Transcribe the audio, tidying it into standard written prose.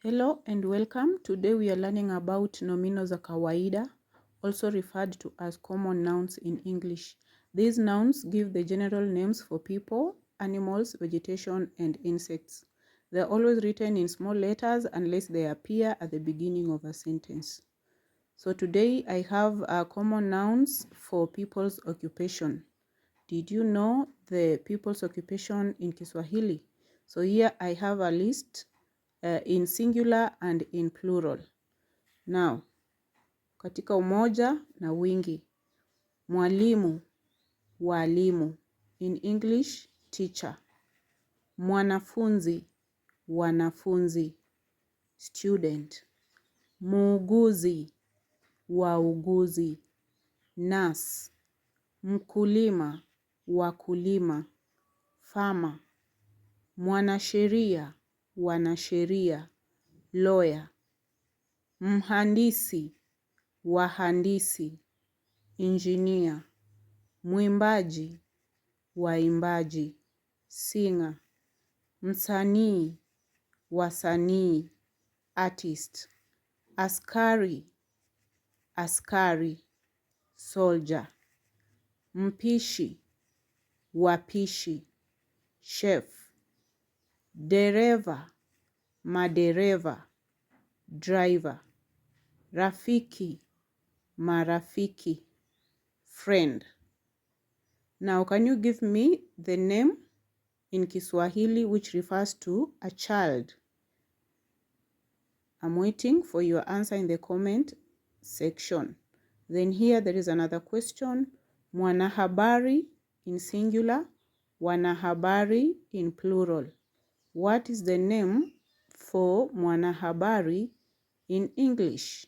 Hello and welcome. Today we are learning about nomino za kawaida, also referred to as common nouns in English. These nouns give the general names for people, animals, vegetation, and insects. They are always written in small letters unless they appear at the beginning of a sentence. So today I have common nouns for people's occupation. Did you know the people's occupation in Kiswahili? So here I have a list in singular and in plural. Now, katika umoja na wingi. Mwalimu, walimu. In English, teacher. Mwanafunzi, wanafunzi. Student. Muuguzi, wauguzi. Nurse. Mkulima, wakulima. Farmer. Mwanasheria, wanasheria. Lawyer. Mhandisi, wahandisi. Engineer. Mwimbaji, waimbaji. Singer. Msanii, wasanii. Artist. Askari, askari. Soldier. Mpishi, wapishi. Chef. Dereva, madereva. Driver. Rafiki, marafiki. Friend. Now, can you give me the name in Kiswahili which refers to a child? I'm waiting for your answer in the comment section. Then here there is another question. Mwanahabari in singular, wanahabari in plural. What is the name for mwanahabari in English?